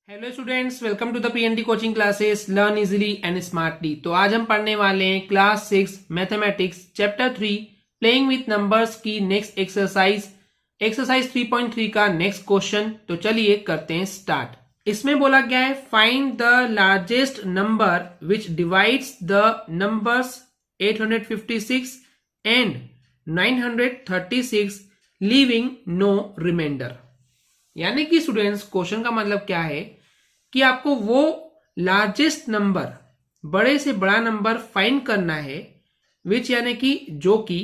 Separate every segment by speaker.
Speaker 1: Hello students, welcome to the PNT coaching classes learn easily and smartly. तो आज हम पढ़ने वाले हैं class 6 mathematics chapter 3 playing with numbers की नेक्स्ट एक्सरसाइज 3.3 का नेक्स्ट क्वेश्चन। तो चलिए करते हैं स्टार्ट। इसमें बोला गया है find the largest number which divides the numbers 856 and 936 leaving no remainder. यानी कि स्टूडेंट्स क्वेश्चन का मतलब क्या है कि आपको वो लार्जेस्ट नंबर, बड़े से बड़ा नंबर फाइंड करना है विच यानी कि जो कि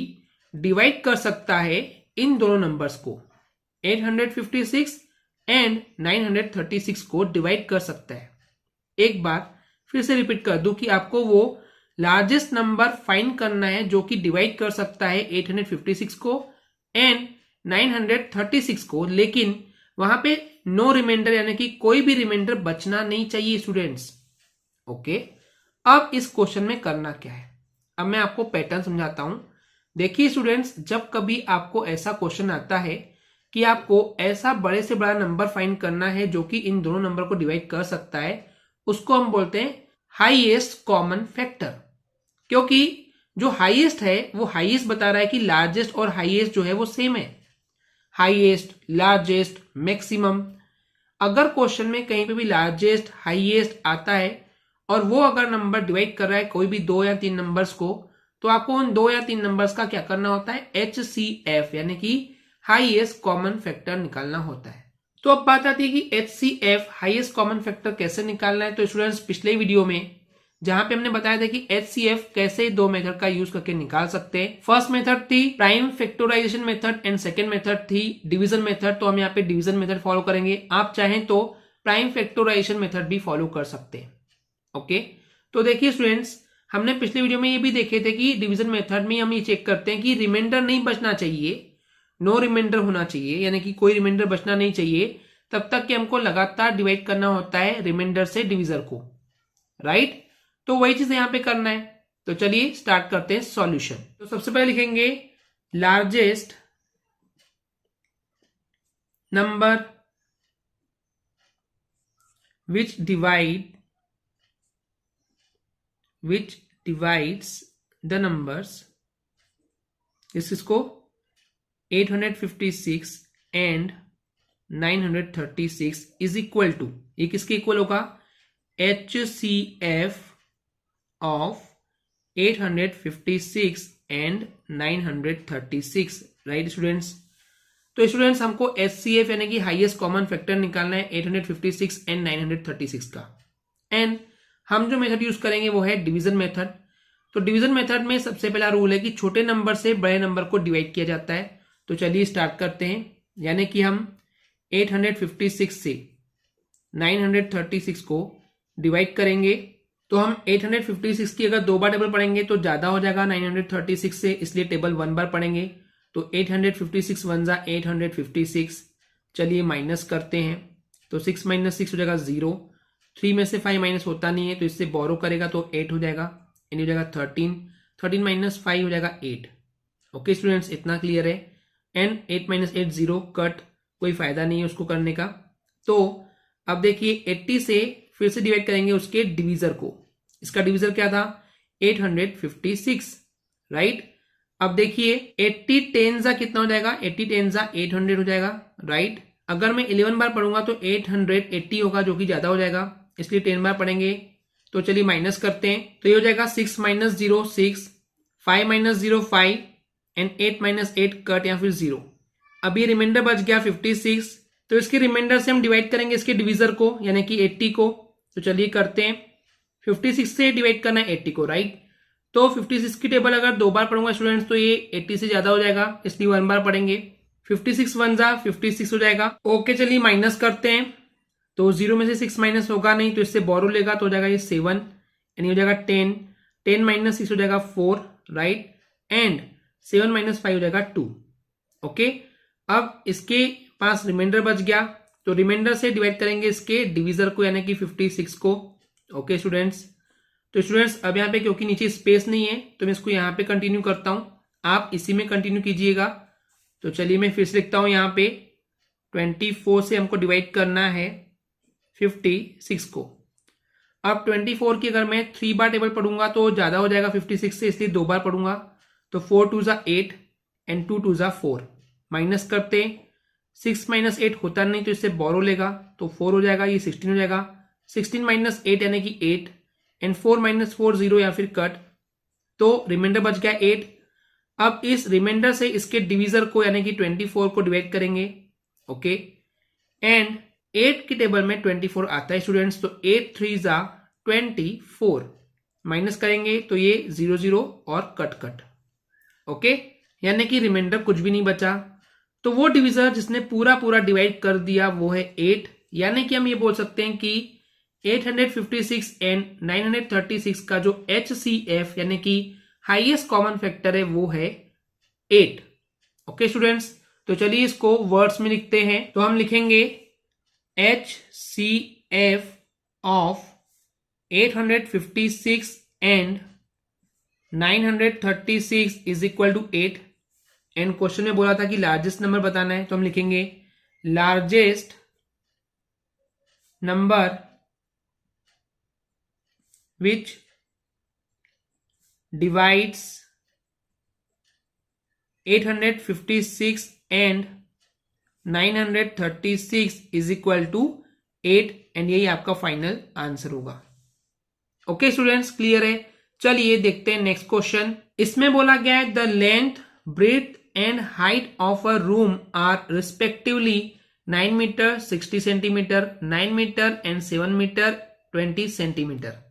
Speaker 1: डिवाइड कर सकता है इन दोनों नंबर्स को, 856 एंड 936 को डिवाइड कर सकता है। एक बार फिर से रिपीट कर दूं कि आपको वो लार्जेस्ट नंबर फाइंड करना है जो कि डिवाइड कर सकता है 856 को एंड 936 को, लेकिन वहां पे नो रिमाइंडर यानी कि कोई भी रिमाइंडर बचना नहीं चाहिए स्टूडेंट्स। ओके, अब इस क्वेश्चन में करना क्या है, अब मैं आपको पैटर्न समझाता हूं। देखिए स्टूडेंट्स, जब कभी आपको ऐसा क्वेश्चन आता है कि आपको ऐसा बड़े से बड़ा नंबर फाइंड करना है जो कि इन दोनों नंबर को डिवाइड कर सकता है, उसको हम बोलते हैं हाईएस्ट कॉमन फैक्टर। क्योंकि जो हाईएस्ट है वो हाईएस्ट बता रहा है कि लार्जेस्ट और हाईएस्ट जो है वो सेम है। हाईएस्ट, लार्जेस्ट, मैक्सिमम, अगर क्वेश्चन में कहीं पे भी लार्जेस्ट हाईएस्ट आता है और वो अगर नंबर डिवाइड कर रहा है कोई भी 2 या 3 नंबर्स को, तो आपको उन 2 या 3 नंबर्स का क्या करना होता है, HCF यानी कि हाईएस्ट कॉमन फैक्टर निकालना होता है। तो अब बात आती है कि HCF हाईएस्ट कॉमन फैक्टर कैसे निकालना है। तो स्टूडेंट्स, पिछले वीडियो में जहां पे हमने बताया था कि HCF कैसे दो मेथड का यूज करके निकाल सकते हैं। फर्स्ट मेथड थी prime factorisation method and second method थी डिवीजन मेथड। तो हम यहाँ पे डिवीजन मेथड फॉलो करेंगे, आप चाहें तो प्राइम फैक्टराइजेशन मेथड भी फॉलो कर सकते हैं। ओके, तो देखिए स्टूडेंट्स, हमने पिछले वीडियो में ये भी देखे थे कि डिवीजन मेथड में हम ये चेक करते हैं कि रिमाइंडर नहीं बचना चाहिए, नो रिमाइंडर होना चाहिए, यानी कि कोई रिमाइंडर बचना नहीं चाहिए तब तक कि हमको लगातार डिवाइड करना होता है रिमाइंडर से डिवीजर को, राइट। तो वही चीज यहां पे करना है। तो चलिए स्टार्ट करते हैं सॉल्यूशन। तो सबसे पहले लिखेंगे largest number which divides the numbers, इसको 856 एंड 936 इज इक्वल टू, ये किसके इक्वल होगा, HCF of 856 and 936, right students. तो स्टूडेंट्स, हमको HCF यानी कि हाईएस्ट कॉमन फैक्टर निकालना है 856 एंड 936 का, एंड हम जो मेथड यूज करेंगे वो है डिवीजन मेथड। तो डिवीजन मेथड में सबसे पहला रूल है कि छोटे नंबर से बड़े नंबर को डिवाइड किया जाता है। तो चलिए स्टार्ट करते हैं, यानी कि हम 856 से 936 को डिवाइड करेंगे। तो हम 856 की अगर 2 बार टेबल पढ़ेंगे तो ज्यादा हो जाएगा 936 से, इसलिए टेबल 1 बार पढ़ेंगे। तो 856 1 जा 856, चलिए माइनस करते हैं। तो 6 माइनस 6 हो जाएगा 0, 3 में से 5 माइनस होता नहीं है तो इससे बोरो करेगा तो 8 हो जाएगा, यानी हो जाएगा 13 माइनस 5 हो जाएगा 8। ओके स्टूडेंट्स, इतना क्लियर है। एंड 8 माइनस 8 0, कट, कोई फायदा नहीं है उसको करने का। तो अब देखिए 80 से फिर से डिवाइड करेंगे उसके डिवीजर को, इसका डिवीजर क्या था 856, राइट। अब देखिए 80 10 जा कितना हो जाएगा, 80 10 जा 800 हो जाएगा, राइट। अगर मैं 11 बार पढ़ूंगा तो 880 होगा जो कि ज्यादा हो जाएगा, इसलिए 10 बार पढ़ेंगे। तो चलिए माइनस करते हैं, तो ये हो जाएगा 6 minus 0 6, 5 minus 0 5 and 8 minus 8 cut या फिर 0। अब ये रिमाइंडर बच गया 56, तो इसके रिमाइंडर से हम डिवाइड करेंगे इसके डिवीजर को यानी कि 80 को। तो चलिए करते हैं, 56 से डिवाइड करना है 80 को, राइट। तो 56 की टेबल अगर 2 बार पढ़ूंगा स्टूडेंट्स तो ये 80 से ज्यादा हो जाएगा, इसलिए 1 बार पढ़ेंगे। 56 1 जा 56 हो जाएगा। ओके, चलिए माइनस करते हैं। तो 0 में से 6 माइनस होगा नहीं तो इससे बोरो लेगा तो हो जाएगा ये 7, यानी हो जाएगा 10 माइनस 6 हो जाएगा 4, राइट। एंड 7 माइनस 5 हो जाएगा 2। ओके, अब इसके पास रिमाइंडर बच गया तो रिमाइंडर से डिवाइड करेंगे इसके डिवीजर को यानी कि 56 को। ओके स्टूडेंट्स, तो स्टूडेंट्स अब यहाँ पे क्योंकि नीचे स्पेस नहीं है तो मैं इसको यहाँ पे कंटिन्यू करता हूं, आप इसी में कंटिन्यू कीजिएगा। तो चलिए मैं फिर से लिखता हूं, यहाँ पे 24 से हमको डिवाइड करना है 56 को। अब 24 की अगर मैं 3 बार टेबल पढ़ूंगा तो ज़्यादा हो जाएगा 56 से, इसलिए 2 बार पढ़ूंगा। तो 4 2 ज़ा 8 एंड 2 2 ज़ा 4। माइनस करते 6 माइनस 8 होता नहीं, तो इससे बोरो लेगा तो 4 हो जाएगा, ये 16 हो जाएगा। 16 माइनस 8 यानी कि 8 एंड 4 माइनस 4 0 या फिर कट, तो रिमाइंडर बच गया 8। अब इस रिमाइंडर से इसके डिवीजर को यानी कि 24 को डिवाइड करेंगे। ओके, एंड 8 की टेबल में 24 आता है स्टूडेंट्स, तो 8 3 ज़ा 24। माइनस करेंगे तो ये 0 0 और कट कट। ओके, यानी कि रिमाइंडर कुछ भी नहीं बचा। तो वो डिवीजर जिसने पूरा पूरा डिवाइड कर दिया वो है 8, यानी कि हम ये बोल सकते हैं कि 856 एंड 936 का जो HCF यानी कि हाईएस्ट कॉमन फैक्टर है वो है 8। ओके स्टूडेंट्स, तो चलिए इसको वर्ड्स में लिखते हैं। तो हम लिखेंगे HCF of 856 and 936 is equal to 8। And question में बोला था कि लार्जेस्ट नंबर बताना है, तो हम लिखेंगे largest number which divides 856 and 936 is equal to 8 and यही आपका फाइनल आंसर होगा। ओके स्टूडेंट्स, क्लियर है। चलिए देखते हैं नेक्स्ट क्वेश्चन। इसमें बोला गया है the length breadth and height of a room are respectively 9 metre 60 centimetre, 9 metre and 7 metre 20 centimetre.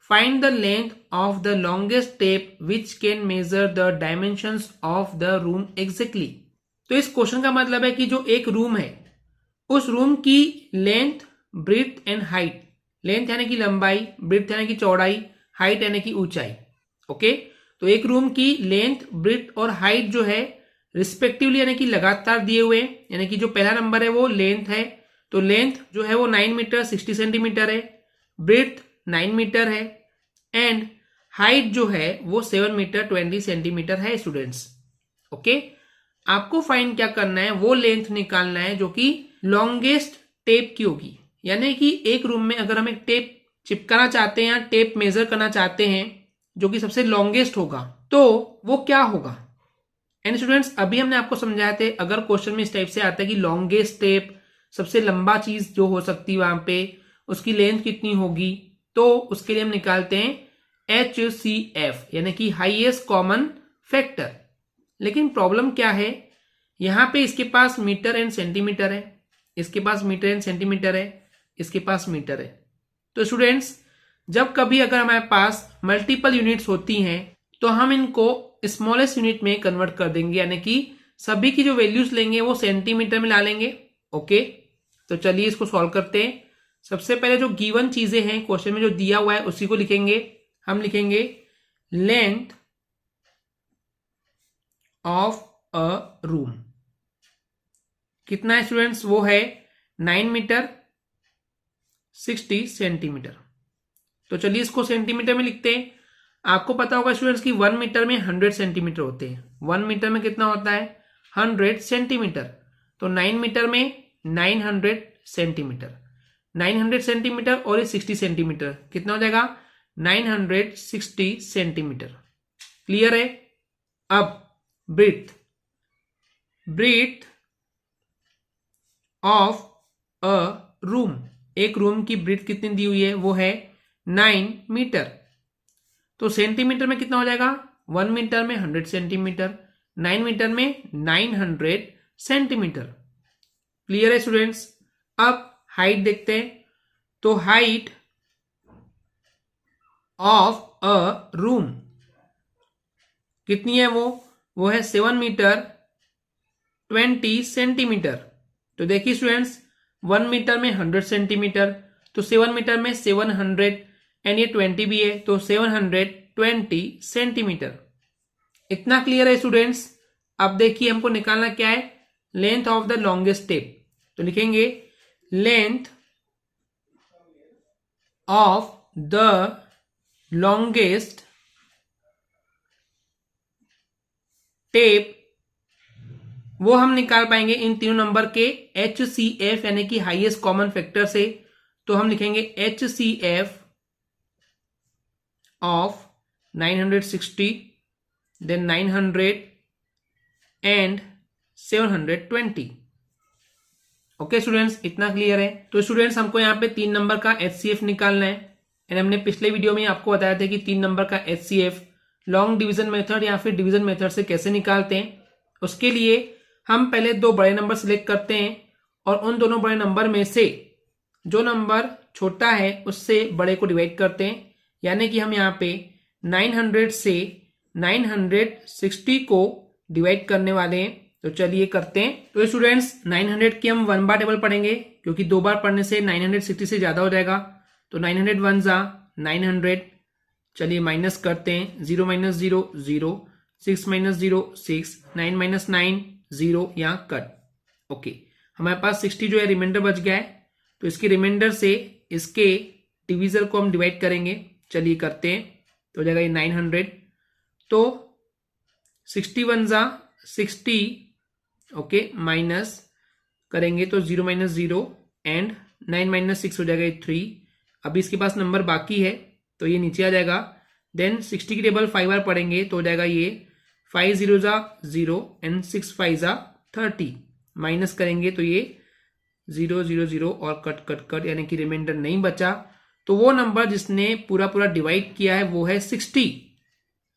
Speaker 1: Find the length of the longest tape which can measure the dimensions of the room exactly। तो इस question का मतलब है कि जो एक room है उस रूम की length, breadth and height, length यानी कि लंबाई, ब्रेथ यानी कि चौड़ाई, हाइट यानी कि ऊंचाई। ओके, तो एक रूम की लेंथ, ब्रेथ और हाइट जो है रिस्पेक्टिवली यानी कि लगातार दिए हुए, यानी कि जो पहला नंबर है वो लेंथ है, तो लेंथ जो है वो 9 मीटर 60 सेंटीमीटर है, ब्रेथ 9 मीटर है एंड हाइट जो है वो 7 मीटर 20 सेंटीमीटर है स्टूडेंट्स। ओके, आपको फाइंड क्या करना है, वो लेंथ निकालना है जो कि लॉन्गेस्ट टेप की होगी। यानी कि एक रूम में अगर हम एक टेप चिपकाना चाहते हैं या टेप मेजर करना चाहते हैं जो कि सबसे लॉन्गेस्ट होगा, तो वो क्या होगा। एंड स्टूडेंट्स, अभी हमने आपको समझाया थे, अगर क्वेश्चन में इस टाइप से आता है कि लॉन्गेस्ट टेप, सबसे लंबा चीज जो हो सकती है वहां पे, उसकी लेंथ कितनी होगी, तो उसके लिए हम निकालते हैं HCF यानी कि हाईएस्ट कॉमन फैक्टर। लेकिन प्रॉब्लम क्या है, यहां पे इसके पास मीटर एंड सेंटीमीटर है, इसके पास मीटर एंड सेंटीमीटर है, इसके पास मीटर है। तो स्टूडेंट्स, जब कभी अगर हमारे पास मल्टीपल यूनिट्स होती हैं तो हम इनको स्मॉलेस्ट यूनिट में कन्वर्ट कर देंगे, यानी कि सभी की जो वैल्यूज लेंगे वो सेंटीमीटर में ला लेंगे। ओके, तो चलिए इसको सॉल्व करते हैं। सबसे पहले जो गिवन चीजें हैं क्वेश्चन में जो दिया हुआ है उसी को लिखेंगे। हम लिखेंगे लेंथ ऑफ अ रूम कितना है स्टूडेंट्स, वो है 9 मीटर 60 सेंटीमीटर। तो चलिए इसको सेंटीमीटर में लिखते हैं। आपको पता होगा स्टूडेंट्स कि 1 मीटर में 100 सेंटीमीटर होते हैं। 1 मीटर में कितना होता है, 100 सेंटीमीटर। तो 9 मीटर में 900 सेंटीमीटर, 900 सेंटीमीटर और 60 सेंटीमीटर कितना हो जाएगा, 960 सेंटीमीटर। क्लियर है। अब breadth, breadth of a room, एक रूम की ब्रेथ कितनी दी हुई है, वो है 9 मीटर। तो सेंटीमीटर में कितना हो जाएगा, 1 मीटर में 100 सेंटीमीटर, 9 मीटर में 900 सेंटीमीटर। क्लियर है स्टूडेंट्स। अब हाइट देखते हैं। तो हाइट ऑफ अ रूम कितनी है, वो है 7 मीटर 20 सेंटीमीटर। तो देखिए स्टूडेंट्स, 1 मीटर में 100 सेंटीमीटर, तो 7 मीटर में 700 एंड ये 20 भी है, तो 720 सेंटीमीटर। इतना क्लियर है स्टूडेंट्स। अब देखिए हमको निकालना क्या है, length of the longest tape. तो लिखेंगे length of the longest tape, वो हम निकाल पाएंगे इन तीनों नंबर के HCF यानी कि हाईएस्ट कॉमन फैक्टर से। तो हम लिखेंगे HCF of 960, then 900 and 720। Okay students, इतना क्लियर है। तो स्टूडेंट्स हमको यहाँ पे 3 नंबर का HCF निकालना है। एंड हमने पिछले वीडियो में आपको बताया था कि 3 नंबर का HCF लॉन्ग डिवीजन मेथड या फिर डिवीजन मेथड से कैसे निकालते हैं। उसके लिए हम पहले 2 बड़े नंबर सिलेक्ट करते हैं और उन दोनों बड़े नंबर में से जो नंबर छोटा है उससे बड़े को डिवाइड करते हैं। यानी कि हम यहाँ पे 900 से 960 को डिवाइड करने वाले हैं। तो चलिए करते हैं। तो स्टूडेंट्स 900 की हम 1 बार टेबल पढ़ेंगे, क्योंकि 2 बार पढ़ने से 960 से ज्यादा हो जाएगा। तो 900 1 जा 900, चलिए माइनस करते हैं। 0 माइनस 0 0, 6 माइनस 0 6, 9 माइनस 9 0, यहाँ कट। ओके, हमारे पास 60 जो है रिमाइंडर बच गया है। तो इसके रिमाइंडर से इसके डिवीजर को हम डिवाइड करेंगे। चलिए करते हैं। तो हो जाएगा ये 900। तो 61 जा 60, ओके, माइनस करेंगे तो 0 माइनस 0 एंड 9 माइनस 6 हो जाएगा ये 3। अभी इसके पास नंबर बाकी है तो ये नीचे आ जाएगा। देन 60 की टेबल 5 बार पढ़ेंगे तो हो जाएगा ये 5 0 जा 0 एंड 6 5 जा 30। माइनस करेंगे तो ये 0 0 0 और कट कट कट, यानी कि रिमाइंडर नहीं बचा। तो वो नंबर जिसने पूरा पूरा डिवाइड किया है वो है 60,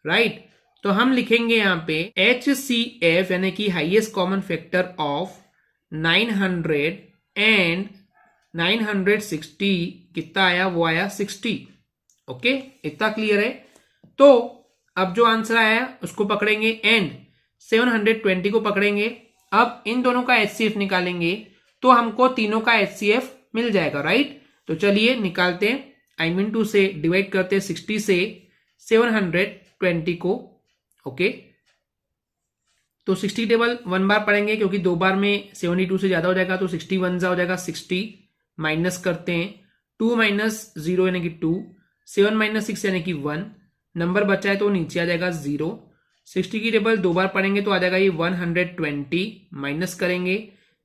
Speaker 1: राइट। तो हम लिखेंगे यहाँ पे HCF यानी कि highest common factor of 900 and 960 कितना आया, वो आया 60। ओके, इतना क्लियर है। तो अब जो आंसर आया उसको पकड़ेंगे एंड 720 को पकड़ेंगे। अब इन दोनों का HCF निकालेंगे तो हमको तीनों का HCF मिल जाएगा, राइट। तो चलिए निकालते हैं। आई मीन टू से डिवाइड करते हैं 60 से 720 को। ओके, तो 60 टेबल 1 बार पढ़ेंगे, क्योंकि 2 बार में 72 से ज्यादा हो जाएगा। तो 61 जा हो जाएगा 60, माइनस करते हैं 2 माइनस 0 यानी कि 2, 7 माइनस 6 यानी कि 1, नंबर बचा है तो नीचे आ जाएगा 0। 60 की टेबल 2 बार पढ़ेंगे तो आ जाएगा ये 120, माइनस करेंगे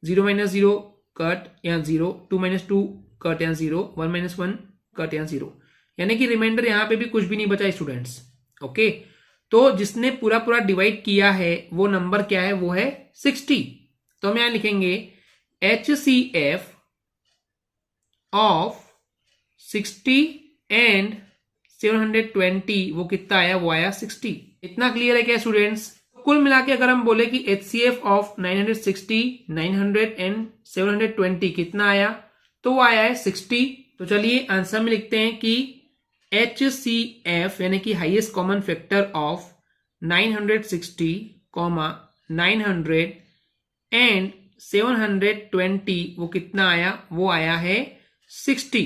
Speaker 1: 0 माइनस 0 कट यहाँ 0, 2 माइनस 2 कट यहाँ 0, 1 माइनस 1 कट यहाँ 0, यानी कि रिमाइंडर यहाँ पे भी कुछ भी नहीं बचा स्टूडेंट्स। ओके, तो जिसने पूरा पूरा डिवाइड किया है वो नंबर क्या है, वो है 60। तो हम यहां लिखेंगे HCF ऑफ 60 एंड 720, वो कितना आया, वो आया 60। इतना क्लियर है क्या स्टूडेंट्स। कुल मिला के अगर हम बोले कि HCF ऑफ 960, 900 एंड 720 कितना आया, तो वो आया है 60। तो चलिए आंसर में लिखते हैं कि HCF यानी कि highest common factor of 960, 900 and 720 वो कितना आया, वो आया है 60।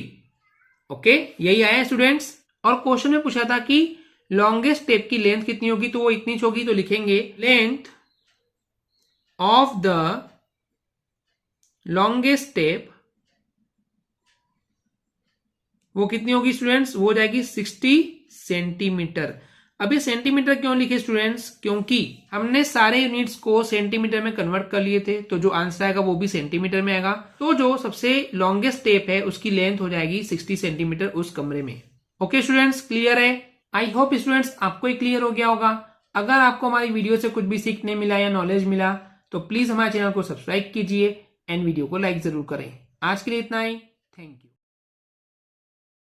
Speaker 1: ओके, यही आया स्टूडेंट्स। और क्वेश्चन में पूछा था कि लॉन्गेस्ट स्टेप की लेंथ कितनी होगी, तो वो इतनी होगी। तो लिखेंगे length of the longest step वो कितनी होगी स्टूडेंट्स, वो हो जाएगी 60 सेंटीमीटर। अभी सेंटीमीटर क्यों लिखे स्टूडेंट्स, क्योंकि हमने सारे यूनिट्स को सेंटीमीटर में कन्वर्ट कर लिए थे। तो जो आंसर आएगा वो भी सेंटीमीटर में आएगा। तो जो सबसे लॉन्गेस्ट स्टेप है उसकी लेंथ हो जाएगी 60 सेंटीमीटर उस कमरे में। ओके स्टूडेंट्स, क्लियर है। आई होप स्टूडेंट्स आपको ही क्लियर हो गया होगा। अगर आपको हमारी वीडियो से कुछ भी सीखने मिला या नॉलेज मिला तो प्लीज हमारे चैनल को सब्सक्राइब कीजिए एंड वीडियो को लाइक जरूर करें। आज के लिए इतना ही, थैंक यू।